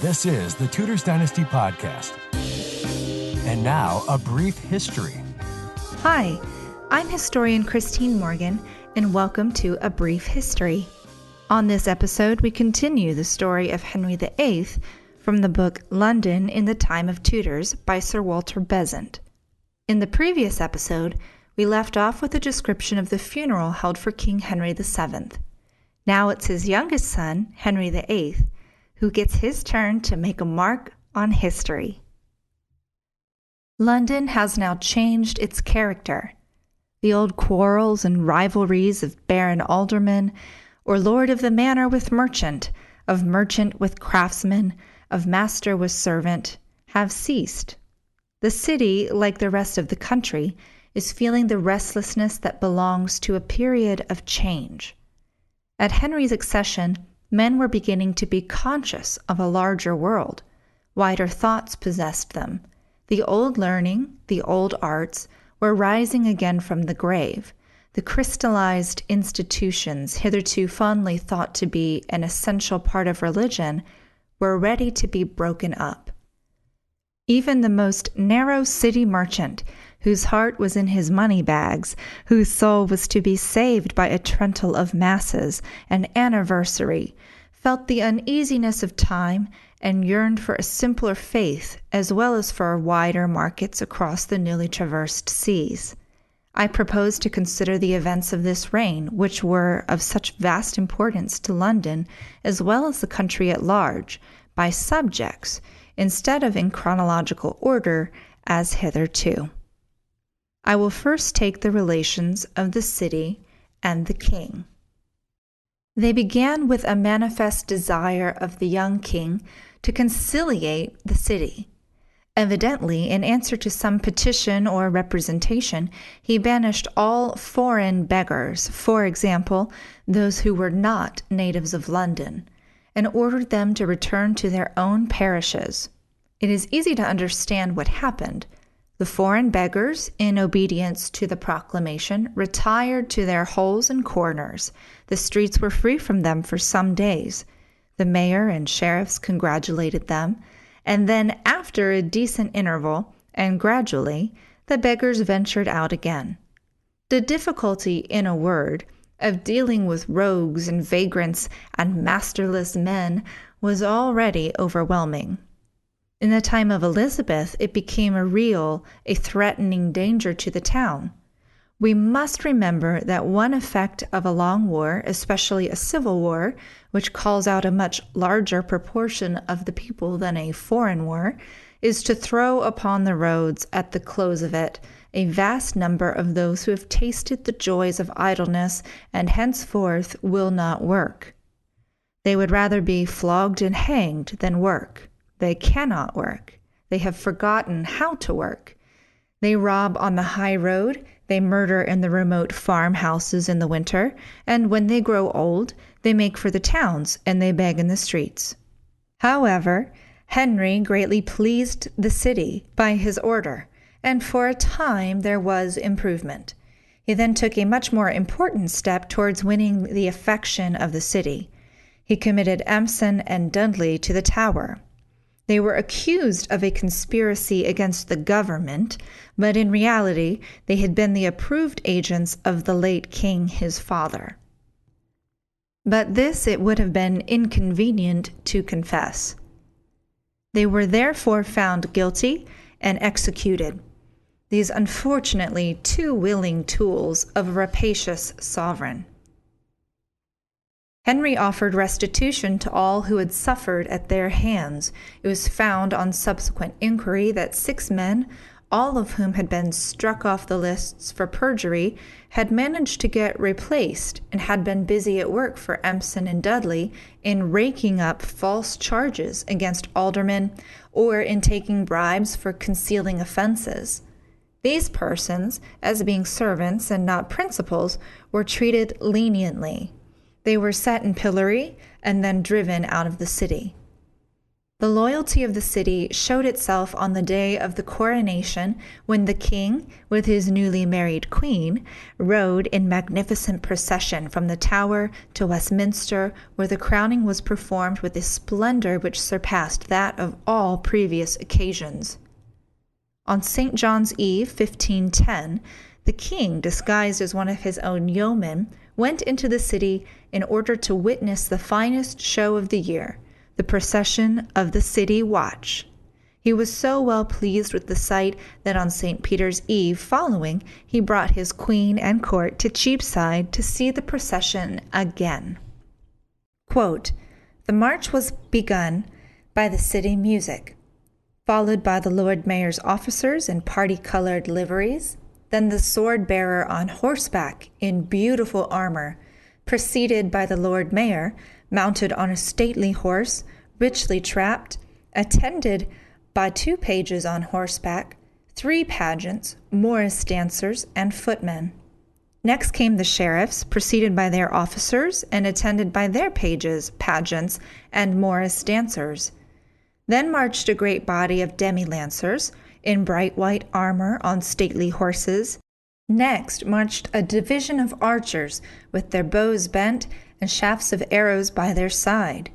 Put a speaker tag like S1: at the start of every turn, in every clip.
S1: This is the Tudors Dynasty podcast. And now, a brief history.
S2: Hi, I'm historian Christine Morgan, and welcome to A Brief History. On this episode, we continue the story of Henry VIII from the book London in the Time of Tudors by Sir Walter Besant. In the previous episode, we left off with a description of the funeral held for King Henry VII. Now it's his youngest son, Henry VIII, who gets his turn to make a mark on history. London has now changed its character. The old quarrels and rivalries of baron alderman, or lord of the manor with merchant, of merchant with craftsman, of master with servant, have ceased. The city, like the rest of the country, is feeling the restlessness that belongs to a period of change. At Henry's accession, men were beginning to be conscious of a larger world. Wider thoughts possessed them. The old learning, the old arts, were rising again from the grave. The crystallized institutions, hitherto fondly thought to be an essential part of religion, were ready to be broken up. Even the most narrow city merchant, whose heart was in his money bags, whose soul was to be saved by a trental of masses and anniversary, felt the uneasiness of time and yearned for a simpler faith as well as for wider markets across the newly traversed seas. I propose to consider the events of this reign, which were of such vast importance to London as well as the country at large, by subjects, instead of in chronological order as hitherto. I will first take the relations of the city and the king. They began with a manifest desire of the young king to conciliate the city. Evidently, in answer to some petition or representation, he banished all foreign beggars, for example, those who were not natives of London, and ordered them to return to their own parishes. It is easy to understand what happened. The foreign beggars, in obedience to the proclamation, retired to their holes and corners. The streets were free from them for some days. The mayor and sheriffs congratulated them, and then after a decent interval, and gradually, the beggars ventured out again. The difficulty, in a word, of dealing with rogues and vagrants and masterless men was already overwhelming. In the time of Elizabeth, it became a threatening danger to the town. We must remember that one effect of a long war, especially a civil war, which calls out a much larger proportion of the people than a foreign war, is to throw upon the roads at the close of it a vast number of those who have tasted the joys of idleness and henceforth will not work. They would rather be flogged and hanged than work. They cannot work. They have forgotten how to work. They rob on the high road, they murder in the remote farmhouses in the winter, and when they grow old, they make for the towns and they beg in the streets. However, Henry greatly pleased the city by his order, and for a time there was improvement. He then took a much more important step towards winning the affection of the city. He committed Empson and Dudley to the Tower. They were accused of a conspiracy against the government, but in reality they had been the approved agents of the late king, his father. But this it would have been inconvenient to confess. They were therefore found guilty and executed, these unfortunately too willing tools of a rapacious sovereign. Henry offered restitution to all who had suffered at their hands. It was found on subsequent inquiry that 6 men, all of whom had been struck off the lists for perjury, had managed to get replaced and had been busy at work for Empson and Dudley in raking up false charges against aldermen or in taking bribes for concealing offenses. These persons, as being servants and not principals, were treated leniently. They were set in pillory and then driven out of the city. The loyalty of the city showed itself on the day of the coronation, when the king, with his newly married queen, rode in magnificent procession from the Tower to Westminster, where the crowning was performed with a splendor which surpassed that of all previous occasions. On St. John's Eve, 1510, the king, disguised as one of his own yeomen, went into the city in order to witness the finest show of the year, the procession of the City Watch. He was so well pleased with the sight that on St. Peter's Eve following, he brought his queen and court to Cheapside to see the procession again. Quote, "The march was begun by the city music, followed by the Lord Mayor's officers in party-colored liveries, then the sword-bearer on horseback in beautiful armor, preceded by the Lord Mayor, mounted on a stately horse, richly trapped, attended by 2 pages on horseback, 3 pageants, morris dancers, and footmen. Next came the sheriffs, preceded by their officers, and attended by their pages, pageants, and morris dancers. Then marched a great body of demi-lancers, in bright white armor on stately horses. Next marched a division of archers, with their bows bent and shafts of arrows by their side.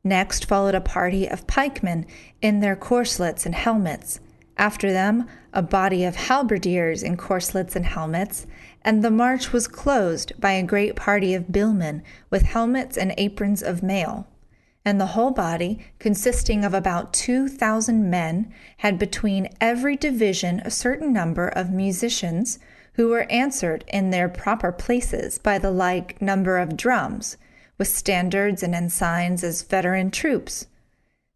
S2: Next followed a party of pikemen in their corselets and helmets. After them, a body of halberdiers in corselets and helmets, and the march was closed by a great party of billmen with helmets and aprons of mail. And the whole body, consisting of about 2,000 men, had between every division a certain number of musicians, who were answered in their proper places by the like number of drums, with standards and ensigns as veteran troops.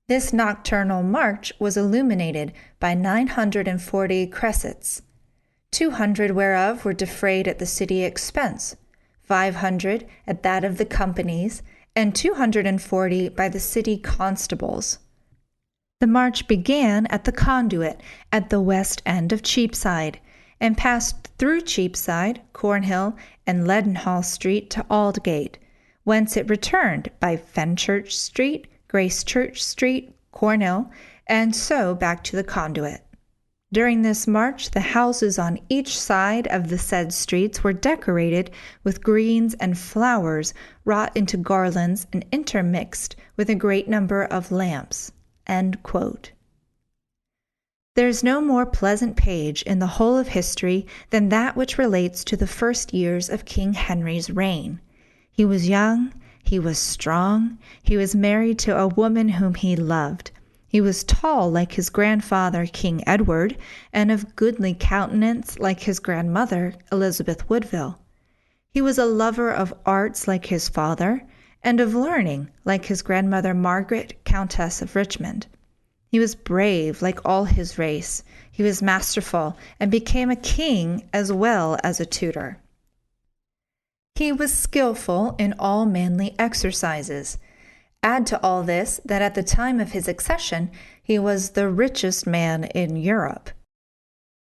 S2: This nocturnal march was illuminated by 940 cressets, 200 whereof were defrayed at the city expense, 500 at that of the companies, and 240 by the city constables. The march began at the Conduit at the west end of Cheapside, and passed through Cheapside, Cornhill, and Leadenhall Street to Aldgate, whence it returned by Fenchurch Street, Gracechurch Street, Cornhill, and so back to the Conduit. During this march, the houses on each side of the said streets were decorated with greens and flowers wrought into garlands and intermixed with a great number of lamps." End quote. There is no more pleasant page in the whole of history than that which relates to the first years of King Henry's reign. He was young, he was strong, he was married to a woman whom he loved. He was tall like his grandfather, King Edward, and of goodly countenance like his grandmother, Elizabeth Woodville. He was a lover of arts like his father, and of learning like his grandmother Margaret, Countess of Richmond. He was brave like all his race. He was masterful, and became a king as well as a Tudor. He was skillful in all manly exercises. Add to all this that at the time of his accession he was the richest man in Europe.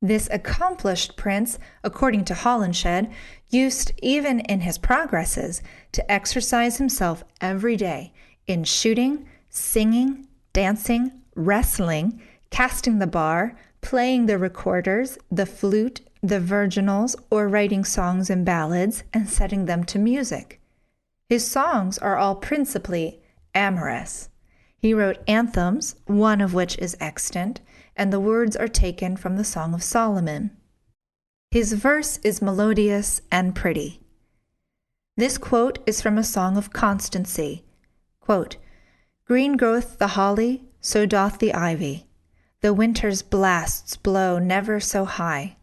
S2: This accomplished prince, according to Holinshed, used even in his progresses to exercise himself every day in shooting, singing, dancing, wrestling, casting the bar, playing the recorders, the flute, the virginals, or writing songs and ballads and setting them to music. His songs are all principally amorous. He wrote anthems, one of which is extant, and the words are taken from the Song of Solomon. His verse is melodious and pretty. This quote is from a song of constancy. Quote, "Green groweth the holly, so doth the ivy. The winter's blasts blow never so high.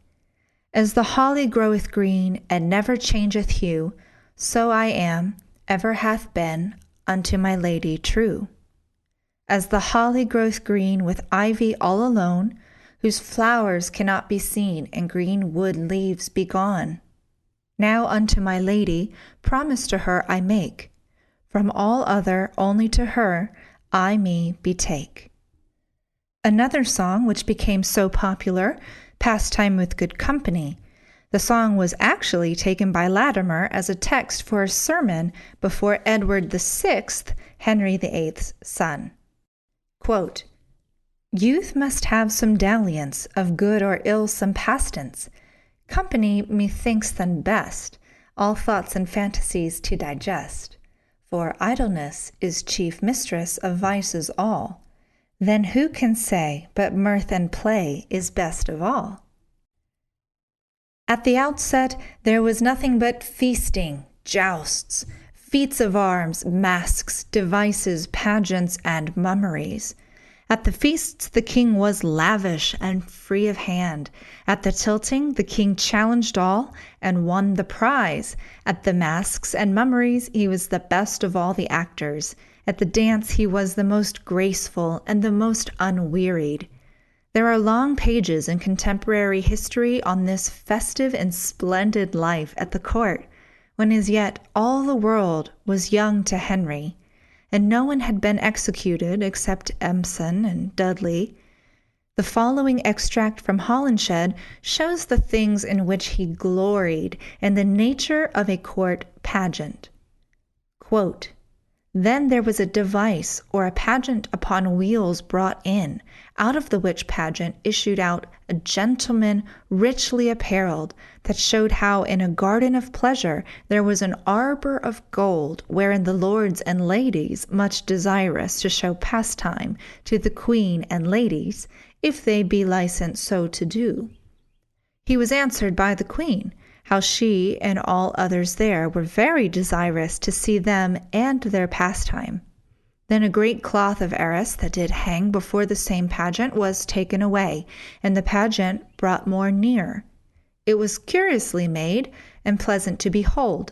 S2: As the holly groweth green, and never changeth hue, so I am, ever hath been, unto my lady true. As the holly groweth green with ivy all alone, whose flowers cannot be seen, and green wood leaves be gone. Now unto my lady promise to her I make, from all other only to her I me betake." Another song which became so popular, Pastime with Good Company. The song was actually taken by Latimer as a text for a sermon before Edward VI, Henry VIII's son. Quote, "Youth must have some dalliance, of good or ill some pastance. Company methinks than best, all thoughts and fantasies to digest. For idleness is chief mistress of vices all. Then who can say but mirth and play is best of all?" At the outset, there was nothing but feasting, jousts, feats of arms, masks, devices, pageants, and mummeries. At the feasts the king was lavish and free of hand. At the tilting the king challenged all and won the prize. At the masks and mummeries he was the best of all the actors. At the dance he was the most graceful and the most unwearied. There are long pages in contemporary history on this festive and splendid life at the court, when as yet all the world was young to Henry, and no one had been executed except Empson and Dudley. The following extract from Holinshed shows the things in which he gloried and the nature of a court pageant. Quote, "Then there was a device or a pageant upon wheels brought in, out of the which pageant issued out a gentleman richly apparelled, that showed how in a garden of pleasure there was an arbor of gold, wherein the lords and ladies, much desirous to show pastime to the queen and ladies, if they be licensed so to do. He was answered by the queen, how she and all others there were very desirous to see them and their pastime. Then a great cloth of arras that did hang before the same pageant was taken away, and the pageant brought more near. It was curiously made, and pleasant to behold.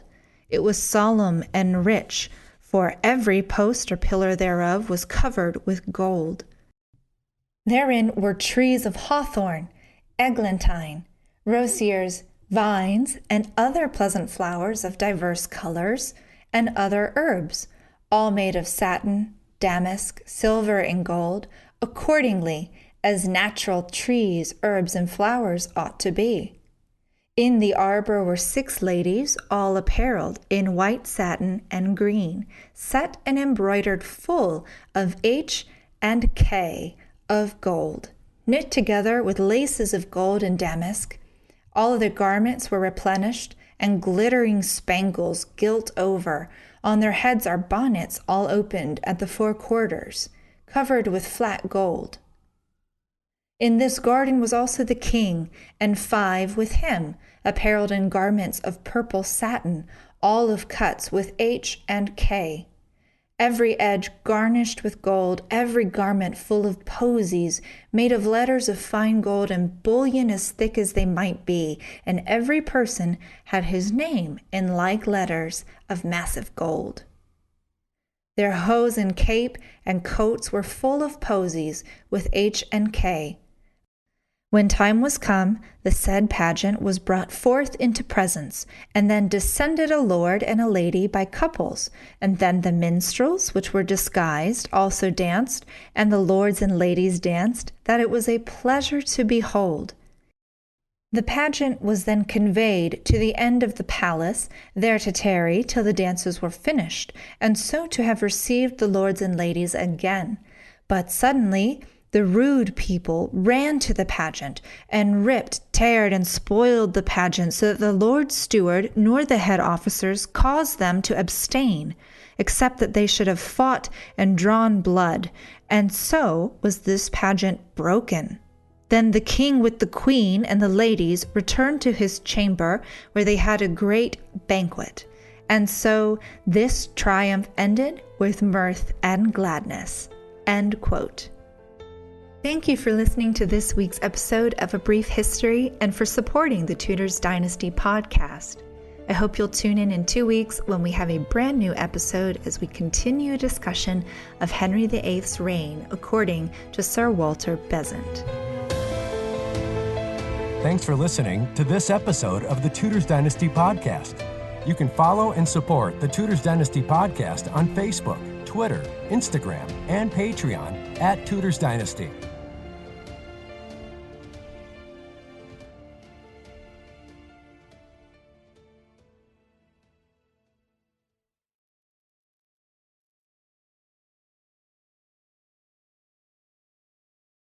S2: It was solemn and rich, for every post or pillar thereof was covered with gold. Therein were trees of hawthorn, eglantine, rosiers, vines, and other pleasant flowers of diverse colors, and other herbs, all made of satin, damask, silver, and gold, accordingly as natural trees, herbs, and flowers ought to be. In the arbor were 6 ladies, all apparelled in white satin and green, set and embroidered full of H and K of gold, knit together with laces of gold and damask. All their garments were replenished, and glittering spangles gilt over. On their heads are bonnets all opened at the 4 quarters, covered with flat gold. In this garden was also the king, and 5 with him, apparelled in garments of purple satin, all of cuts with H and K. Every edge garnished with gold, every garment full of posies, made of letters of fine gold and bullion as thick as they might be, and every person had his name in like letters of massive gold. Their hose and cape and coats were full of posies with H and K. When time was come, the said pageant was brought forth into presence, and then descended a lord and a lady by couples, and then the minstrels, which were disguised, also danced, and the lords and ladies danced, that it was a pleasure to behold. The pageant was then conveyed to the end of the palace, there to tarry till the dances were finished, and so to have received the lords and ladies again. But suddenly the rude people ran to the pageant, and ripped, teared, and spoiled the pageant, so that the Lord Steward nor the head officers caused them to abstain, except that they should have fought and drawn blood, and so was this pageant broken. Then the king with the queen and the ladies returned to his chamber, where they had a great banquet. And so this triumph ended with mirth and gladness. End quote. Thank you for listening to this week's episode of A Brief History and for supporting the Tudors Dynasty podcast. I hope you'll tune in 2 weeks when we have a brand new episode as we continue a discussion of Henry VIII's reign according to Sir Walter Besant.
S1: Thanks for listening to this episode of the Tudors Dynasty podcast. You can follow and support the Tudors Dynasty podcast on Facebook, Twitter, Instagram, and Patreon at Tudors Dynasty.